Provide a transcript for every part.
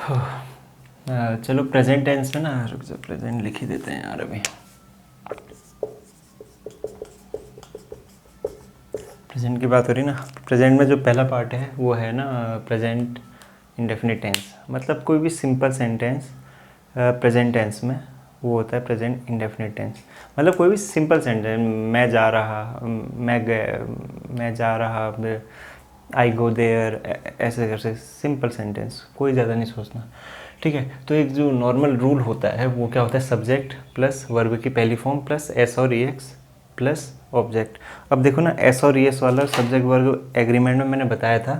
चलो present tense में ना, रुक जाओ, प्रेजेंट लिख ही देते हैं यार अभी। प्रेजेंट की बात हो रही ना, प्रेजेंट में जो पहला पार्ट है वो है ना प्रेजेंट इंडेफिनिट टेंस। मतलब कोई भी सिंपल सेंटेंस प्रेजेंट टेंस में वो होता है प्रेजेंट इंडेफिनिट टेंस। मतलब कोई भी सिंपल सेंटेंस, मैं जा रहा, मैं गया, मैं जा रहा, आई गो देयर, ऐसे करके सिंपल सेंटेंस, कोई ज़्यादा नहीं सोचना। ठीक है, तो एक जो नॉर्मल रूल होता है वो क्या होता है, सब्जेक्ट प्लस वर्ब की पहली फॉर्म प्लस एस और ई एक्स प्लस ऑब्जेक्ट। अब देखो ना, एस और ई एस वाला सब्जेक्ट वर्ब एग्रीमेंट में मैंने बताया था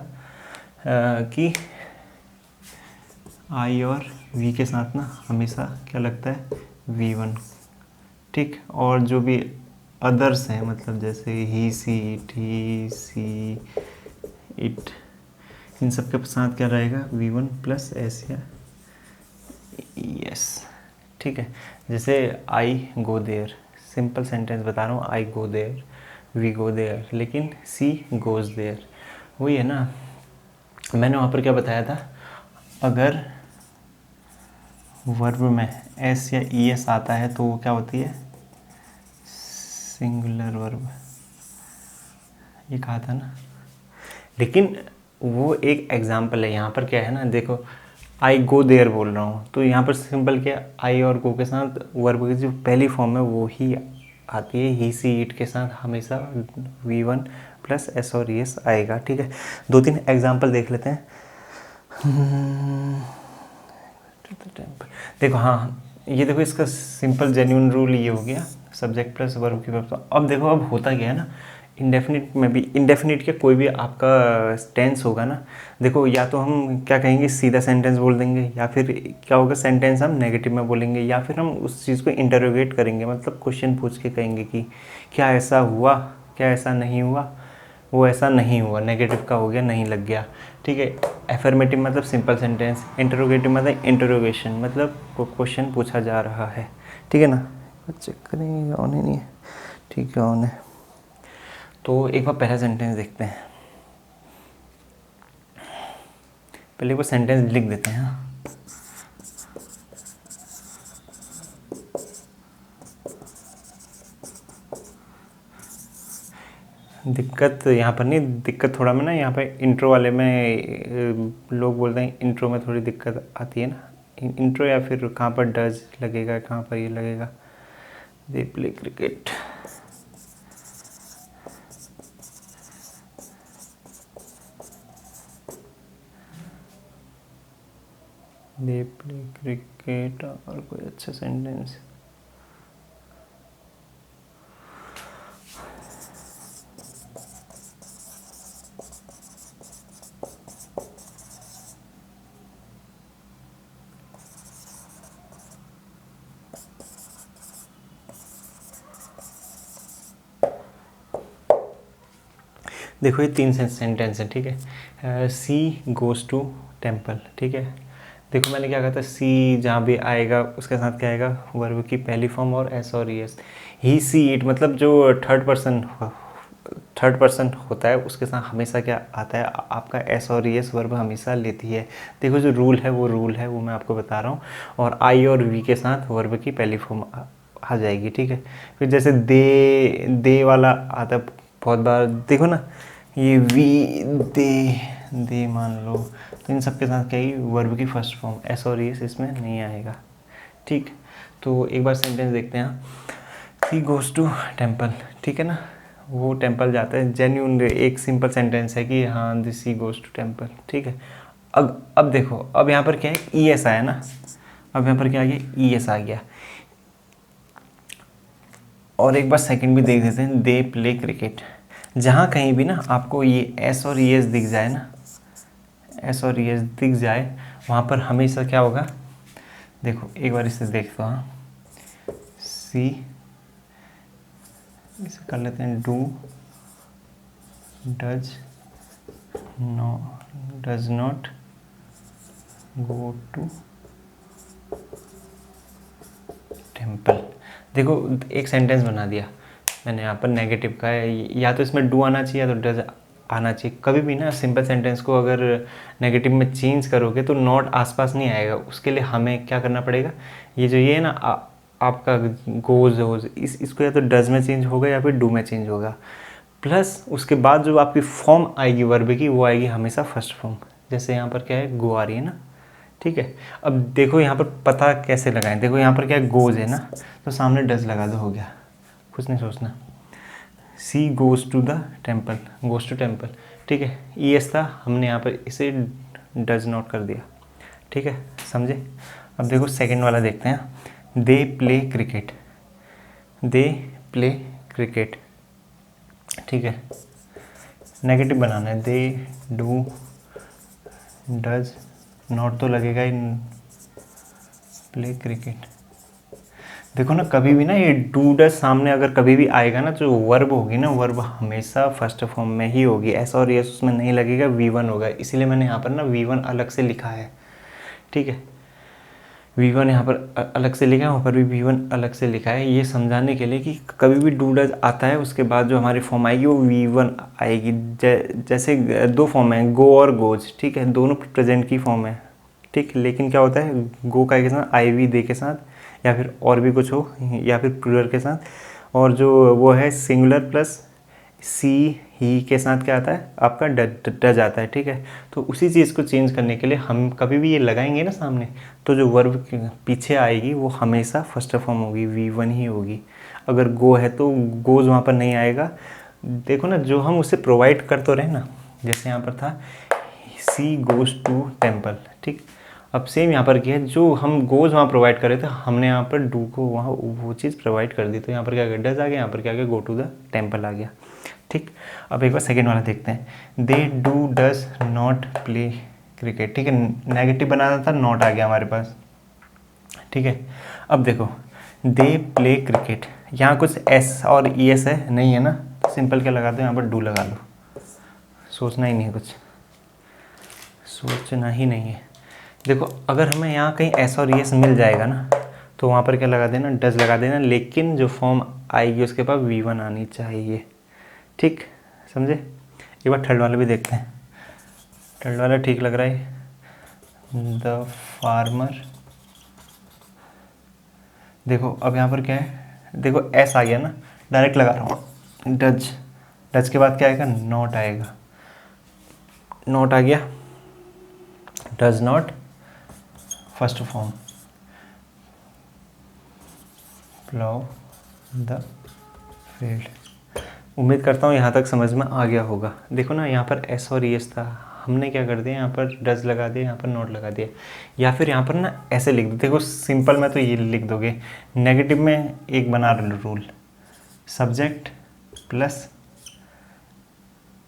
कि आई और वी के साथ ना हमेशा क्या लगता है, वी वन। ठीक, और जो भी अदर्स हैं, मतलब जैसे ही see it, he see it, इन सब के साथ क्या रहेगा, वी वन प्लस एस या यस। ठीक है, जैसे I go there, simple sentence बता रहा हूँ, I go there, we go there, लेकिन सी गोज देयर, वही है ना। मैंने वहाँ पर क्या बताया था, अगर वर्ब में एस या ई एस आता है तो वो क्या होती है, सिंगुलर वर्ब, ये कहा था ना। लेकिन वो एक एग्जाम्पल है, यहाँ पर क्या है ना, देखो आई गो देयर बोल रहा हूँ तो यहाँ पर सिंपल क्या, आई और गो के साथ वर्ब की जो पहली फॉर्म है वो ही आती है, ही सी इट के साथ हमेशा वी वन प्लस एस और एस आएगा। ठीक है, दो तीन एग्जाम्पल देख लेते हैं। देखो, हाँ ये देखो, इसका सिंपल जेन्युइन रूल ये हो गया, सब्जेक्ट प्लस वर्ब की वर्ब। अब देखो, अब होता क्या है ना, इंडेफिनिट में भी, इंडेफिनिट के कोई भी आपका टेंस होगा ना, देखो या तो हम क्या कहेंगे, सीधा सेंटेंस बोल देंगे, या फिर क्या होगा, सेंटेंस हम नेगेटिव में बोलेंगे, या फिर हम उस चीज़ को इंटरोगेट करेंगे, मतलब क्वेश्चन पूछ के कहेंगे कि क्या ऐसा हुआ, क्या ऐसा नहीं हुआ, वो ऐसा नहीं हुआ, नेगेटिव का हो गया, नहीं लग गया। ठीक है, एफर्मेटिव मतलब सिंपल सेंटेंस, इंटरोगेटिव मतलब इंटरोगेशन, मतलब क्वेश्चन पूछा जा रहा है। ठीक है ना, चेक करेंगे, ऑन ही नहीं है, ठीक है ऑन है। तो एक बार पहला सेंटेंस देखते हैं, पहले वो सेंटेंस लिख देते हैं। हाँ, दिक्कत यहाँ पर नहीं, दिक्कत थोड़ा में ना, यहाँ पे इंट्रो वाले में लोग बोलते हैं इंट्रो में थोड़ी दिक्कत आती है ना, इंट्रो या फिर कहाँ पर डज लगेगा, कहाँ पर ये लगेगा, they play cricket, they play cricket, और कोई अच्छा सेंटेंस। देखो ये तीन सेंटेंस है। ठीक है, सी गोज़ टू टेम्पल। ठीक है, देखो मैंने क्या कहा था, सी जहाँ भी आएगा उसके साथ क्या आएगा, वर्ब की पहली फॉर्म और एस और एस। ही सी इट मतलब जो थर्ड पर्सन होता है उसके साथ हमेशा क्या आता है, आपका एस और एस वर्ब हमेशा लेती है। देखो जो रूल है वो मैं आपको बता रहा हूँ, और आई और वी के साथ वर्ब की पहली फॉर्म आ जाएगी। ठीक है, फिर जैसे दे वाला आता है बहुत बार, देखो ना, ये वी दे मान लो, तो इन सब के साथ क्या है, वर्ब की फर्स्ट फॉर्म एस और एस इसमें नहीं आएगा। ठीक, तो एक बार सेंटेंस देखते हैं। सी गोज़ टू टेम्पल, ठीक है ना, वो टेम्पल जाता है, जेन्यून एक सिंपल सेंटेंस है कि हाँ this she goes to temple. ठीक है, अब देखो, अब यहाँ पर क्या है, ई एस आया ना, अब यहाँ पर क्या आ गया, ई एस आ गया। और एक बार सेकंड भी देख देते हैं, दे प्ले क्रिकेट। जहाँ कहीं भी ना आपको ये एस और ई एस दिख जाए ना, एस और ई एस दिख जाए, वहाँ पर हमेशा क्या होगा, देखो एक बार इसे देखते हो। हाँ, सी, इसे कर लेते हैं, do, does no, does not go to temple. देखो एक सेंटेंस बना दिया मैंने यहाँ पर, नेगेटिव का है, या तो इसमें डू आना चाहिए या तो डज आना चाहिए। कभी भी ना सिंपल सेंटेंस को अगर नेगेटिव में चेंज करोगे तो नॉट आसपास नहीं आएगा। उसके लिए हमें क्या करना पड़ेगा, ये है ना आपका गोज होज इसको या तो डज में चेंज होगा या फिर डू में चेंज होगा। प्लस उसके बाद जो आपकी फॉर्म आएगी वर्ब की वो आएगी हमेशा फर्स्ट फॉर्म। जैसे यहाँ पर क्या है, गो आ रही है ना, ठीक है। अब देखो यहाँ पर पता कैसे लगाएं, देखो यहाँ पर क्या है, गोज है ना, तो सामने डज लगा दो, हो गया, कुछ नहीं सोचना। She goes to the temple, goes to temple, ठीक है। ES था, हमने यहाँ पर इसे डज नॉट कर दिया, ठीक है, समझे। अब देखो सेकंड वाला देखते हैं। They play cricket, they play cricket, ठीक है। नेगेटिव बनाना है, दे डू डज नॉट तो लगेगा ही, प्ले क्रिकेट। देखो ना कभी भी ना ये डू डज सामने अगर कभी भी आएगा ना, जो वर्ब होगी ना, वर्ब हमेशा फर्स्ट फॉर्म में ही होगी। एस और यस उसमें नहीं लगेगा, V1 होगा। इसीलिए मैंने यहाँ पर ना V1 अलग से लिखा है, ठीक है। V1 यहाँ पर अलग से लिखा है, वहाँ पर भी V1 अलग से लिखा है, ये समझाने के लिए कि कभी भी डू डज आता है उसके बाद जो हमारी फॉर्म आएगी वो V1 आएगी। जैसे दो फॉर्म है, गो और गोज, ठीक है, दोनों प्रेजेंट की फॉर्म है, ठीक। लेकिन क्या होता है, गो का के साथ IV दे के साथ, या फिर और भी कुछ हो, या फिर प्लूरल के साथ, और जो वो है सिंगुलर प्लस सी ही के साथ क्या आता है आपका डज आता है, ठीक है। तो उसी चीज़ को चेंज करने के लिए हम कभी भी ये लगाएंगे ना सामने, तो जो वर्ब पीछे आएगी वो हमेशा फर्स्ट फॉर्म होगी, V1 ही होगी। अगर गो है तो गोज वहाँ पर नहीं आएगा। देखो ना जो हम उसे प्रोवाइड कर तो रहे ना, जैसे यहाँ पर था सी गोज टू टेम्पल, ठीक। अब सेम यहाँ पर क्या है, जो हम गोज वहाँ प्रोवाइड कर रहे थे, हमने यहाँ पर डू को वहाँ वो चीज़ प्रोवाइड कर दी, तो यहाँ पर क्या गया, डज आ गया, यहाँ पर क्या गया, गो टू द टेम्पल आ गया, ठीक। अब एक बार सेकेंड वाला देखते हैं। They do does not play cricket, ठीक है। नेगेटिव बनाना था, नॉट आ गया हमारे पास, ठीक है। अब देखो दे प्ले क्रिकेट, यहाँ कुछ S और ES है नहीं है ना, तो सिंपल क्या लगा दो, यहाँ पर डू लगा लो, सोचना ही नहीं है, कुछ सोचना ही नहीं है। देखो अगर हमें यहाँ कहीं S और ES मिल जाएगा ना, तो वहाँ पर क्या लगा देना, डज लगा देना, लेकिन जो फॉर्म आएगी उसके पास V1 आनी चाहिए, ठीक, समझे। एक बार थर्ड वाला भी देखते हैं। थर्ड वाला ठीक लग रहा है। द फार्मर, देखो अब यहाँ पर क्या है, देखो S आ गया ना, डायरेक्ट लगा रहा हूँ डज, डज के बाद क्या आएगा, नॉट आएगा, नॉट आ गया, does not first form, plough the field. उम्मीद करता हूँ यहाँ तक समझ में आ गया होगा। देखो ना यहाँ पर S और ES था, हमने क्या कर दिया, यहाँ पर डज लगा दिया, यहाँ पर नॉट लगा दिया, या फिर यहाँ पर ना ऐसे लिख दो। देखो सिंपल में तो ये लिख दोगे, नेगेटिव में एक बना रूल, सब्जेक्ट प्लस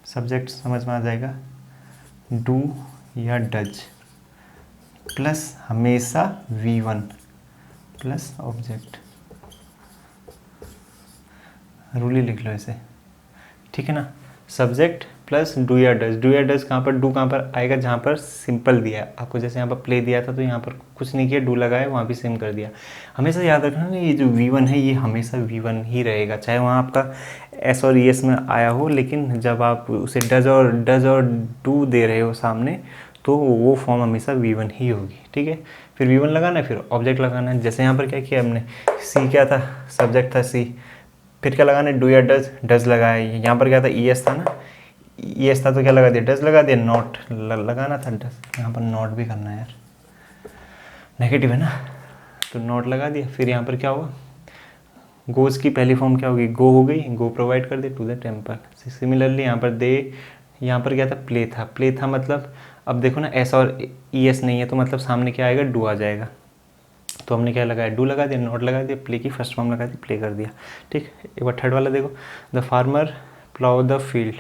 सब्जेक्ट समझ में आ जाएगा, डू या डज प्लस हमेशा V1 प्लस ऑब्जेक्ट, रूल ही लिख लो ऐसे, ठीक है ना। सब्जेक्ट प्लस डू या डज, डू या डज कहाँ पर, डू कहाँ पर आएगा, जहाँ पर सिंपल दिया है आपको। जैसे यहाँ पर प्ले दिया था तो यहाँ पर कुछ नहीं किया, डू लगाया, वहाँ भी सेम कर दिया। हमेशा याद रखना ना, ये जो V1 है ये हमेशा V1 ही रहेगा, चाहे वहाँ आपका S और ES में आया हो, लेकिन जब आप उसे डज और डू दे रहे हो सामने, तो वो फॉर्म हमेशा V1 ही होगी, ठीक है। फिर V1 लगाना है, फिर ऑब्जेक्ट लगाना है। जैसे यहाँ पर क्या किया हमने, सी क्या था, सब्जेक्ट था सी, फिर क्या लगाना है, डू या डज, डज लगाया। यहाँ पर क्या था, ES था ना, ES था तो क्या लगा दिया, डज लगा दिया, नॉट लगाना था डज, यहाँ पर नॉट भी करना है यार, नेगेटिव है ना, तो नॉट लगा दिया। फिर यहाँ पर क्या होगा, गोज की पहली फॉर्म क्या होगी, गो हो गई, गो प्रोवाइड कर दे टू द टेम्पल। सिमिलरली यहाँ पर दे, यहाँ पर क्या था, प्ले था, प्ले था मतलब अब देखो ना S और ES नहीं है, तो मतलब सामने क्या आएगा, डू आ जाएगा। तो हमने क्या लगाया, डू लगा दिया, नॉट लगा दिया, प्ले की फर्स्ट फॉर्म लगा दी, प्ले कर दिया, ठीक। एक बार थर्ड वाला देखो, the farmer plough the field.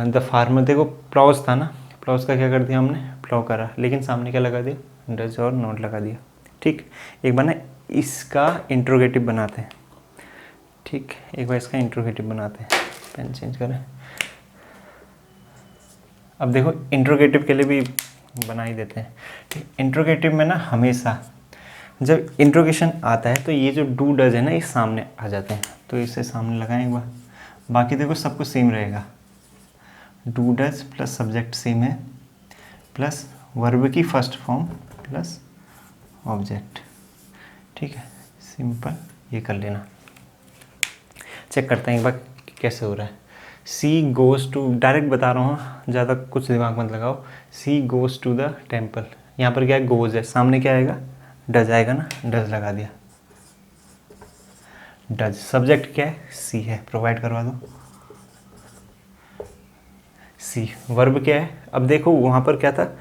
The farmer, देखो प्लाउज था ना, प्लाउज का क्या कर दिया हमने, प्लाउ करा, लेकिन सामने क्या लगा दिया, डज और नॉट लगा दिया, ठीक। एक बार ना इसका इंट्रोगेटिव बनाते हैं, ठीक, एक बार इसका इंट्रोगेटिव बनाते हैं, पेन चेंज करें। अब देखो इंट्रोगेटिव के लिए भी बना ही देते हैं, ठीक। इंट्रोगेटिव में ना हमेशा जब इंट्रोगेशन आता है तो ये जो डू डज है ना, ये सामने आ जाते हैं, तो इसे सामने लगाएं एक बार। बाकी देखो सब कुछ सेम रहेगा, do does plus subject same है प्लस वर्ब की फर्स्ट फॉर्म प्लस ऑब्जेक्ट। ठीक है, सिंपल, ये कर लेना। चेक करते हैं एक बार कैसे हो रहा है। सी गोज़ टू, डायरेक्ट बता रहा हूँ, ज़्यादा कुछ दिमाग मत लगाओ। सी गोज़ टू द टेम्पल, यहाँ पर क्या है, गोज़ है, सामने क्या आएगा, डज आएगा ना, डज लगा दिया, डज। सब्जेक्ट क्या है, सी है, प्रोवाइड करवा दो सी। वर्ब क्या है, अब देखो वहाँ पर क्या था,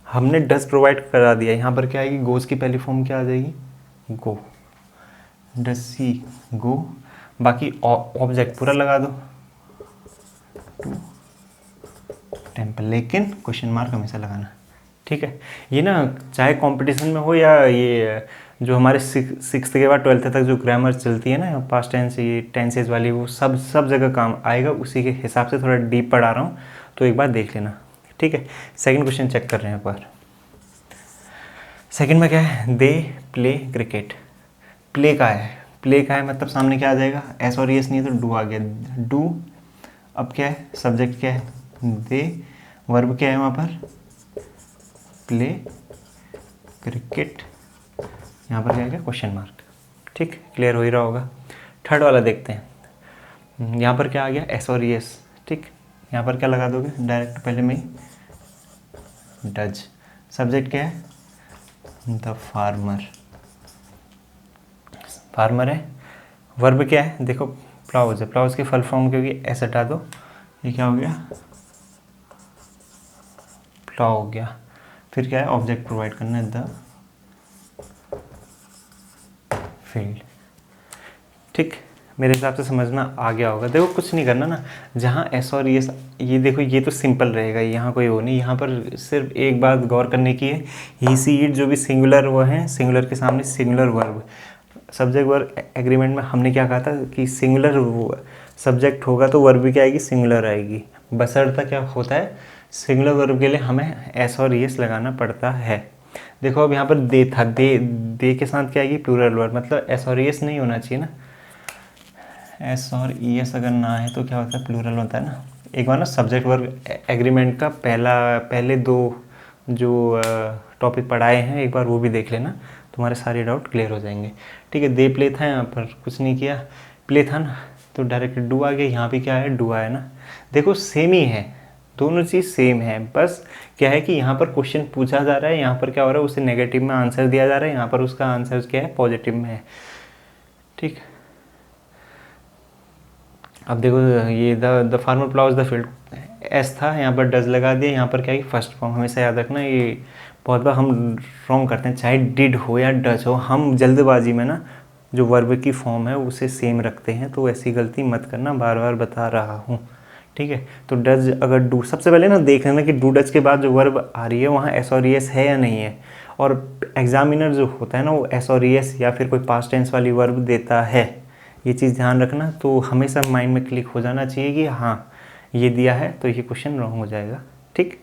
हमने डज प्रोवाइड करा दिया, यहाँ पर क्या आएगी, गोज़ की पहली फॉर्म क्या आ जाएगी, गो, डज सी गो। बाकी ऑब्जेक्ट पूरा लगा दो, टू टेम्पल, लेकिन क्वेश्चन मार्क हमेशा लगाना। ठीक है, ये ना चाहे कंपटीशन में हो या ये जो हमारे सिक्स के बाद 12th तक जो ग्रामर चलती है ना, पास्ट टेंस, ये टेंसेज वाली, वो सब जगह काम आएगा। उसी के हिसाब से थोड़ा डीप पढ़ा रहा हूँ, तो एक बार देख लेना। ठीक है, सेकंड क्वेश्चन चेक कर रहे हैं एक बार। सेकंड में क्या है, दे प्ले क्रिकेट। प्ले का है, प्ले का है मतलब सामने क्या आ जाएगा, एस और एस नहीं है तो डू आ गया, डू। अब क्या है, सब्जेक्ट क्या है, दे, वर्ब क्या है वहाँ पर, प्ले क्रिकेट, यहाँ पर क्या है, क्वेश्चन मार्क। ठीक, क्लियर हो ही रहा होगा। थर्ड वाला देखते हैं, यहाँ पर क्या आ गया, एस और एस। ठीक, यहाँ पर क्या लगा दोगे, डायरेक्ट पहले में ही डज। सब्जेक्ट क्या है, द फार्मर, फार्मर है। वर्ब क्या है, देखो प्लाउज है, प्लाउज की फुल फॉर्म क्योंकि एस हटा दो, ये क्या हो गया, प्लाउ हो गया। फिर क्या है, ऑब्जेक्ट प्रोवाइड करना है, द फील्ड। ठीक, मेरे हिसाब से समझना आ गया होगा। देखो कुछ नहीं करना ना, जहाँ एस और ये देखो, ये तो सिंपल रहेगा, यहाँ कोई वो नहीं। यहाँ पर सिर्फ एक बात गौर करने की है, ही सी इट जो भी सिंगुलर वो है, सिंगुलर के सामने singular verb. Subject verb agreement में हमने क्या कहा था कि सिंगुलर सब्जेक्ट होगा तो वर्ब भी क्या आएगी, सिंगुलर आएगी। बशर्ते क्या होता है, सिंगुलर वर्ब के लिए हमें एस और एस लगाना पड़ता है। देखो अब यहाँ पर दे था, दे के साथ क्या आएगी, प्लूरल वर्ब, मतलब एस और एस नहीं होना चाहिए ना। एस और ई एस अगर ना है तो क्या होता है, प्लूरल होता है ना। एक बार ना सब्जेक्ट वर्ब एग्रीमेंट का पहले दो जो टॉपिक पढ़ाए हैं, एक बार वो भी देख लेना, तुम्हारे सारे डाउट क्लियर हो जाएंगे। ठीक है, दे प्ले था, यहाँ पर कुछ नहीं किया, प्ले था ना तो डायरेक्ट डू आ गया। यहाँ भी क्या है, डू आया ना। देखो सेम ही है, दोनों चीज़ सेम है, बस क्या है कि यहाँ पर क्वेश्चन पूछा जा रहा है, यहाँ पर क्या हो रहा है, उसे नेगेटिव में आंसर दिया जा रहा है, यहाँ पर उसका आंसर क्या है, पॉजिटिव में है। ठीक, अब देखो ये the farmer ploughs the field, S था, यहाँ पर डज लगा दिया, यहाँ पर क्या है, फर्स्ट फॉर्म। हमेशा याद रखना, ये बहुत बार हम रॉन्ग करते हैं, चाहे डिड हो या डज हो, हम जल्दबाजी में ना जो वर्ब की फॉर्म है उसे सेम रखते हैं, तो ऐसी गलती मत करना, बार बार बता रहा हूँ। ठीक है, तो डज अगर डू, सबसे पहले ना देख लेना कि डू डज के बाद जो वर्ब आ रही है वहाँ एस और एस है या नहीं है। और एग्जामिनर जो होता है ना, वो एस और एस या फिर कोई पास्ट टेंस वाली वर्ब देता है, ये चीज़ ध्यान रखना। तो हमेशा माइंड में क्लिक हो जाना चाहिए कि हाँ ये दिया है तो ये क्वेश्चन रॉन्ग हो जाएगा। ठीक,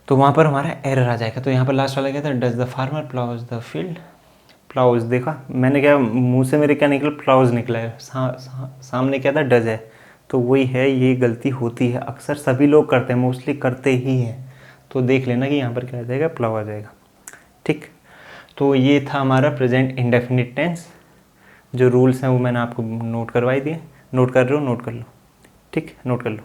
तो वहाँ पर हमारा एरर आ जाएगा। तो यहाँ पर लास्ट वाला क्या था, does the farmer ploughs the field. Ploughs, देखा मैंने क्या, मुंह से मेरे क्या निकला, प्लाउज निकला है, सामने क्या था, डज है, तो वही है। ये गलती होती है, अक्सर सभी लोग करते हैं, मोस्टली करते ही हैं। तो देख लेना कि यहाँ पर क्या आ जाएगा, प्लाउ आ जाएगा। ठीक, तो ये था हमारा प्रेजेंट इंडेफिनिट टेंस। जो रूल्स हैं वो मैंने आपको नोट करवाई दिए, नोट कर रहे हो, नोट कर लो। ठीक, नोट कर लो।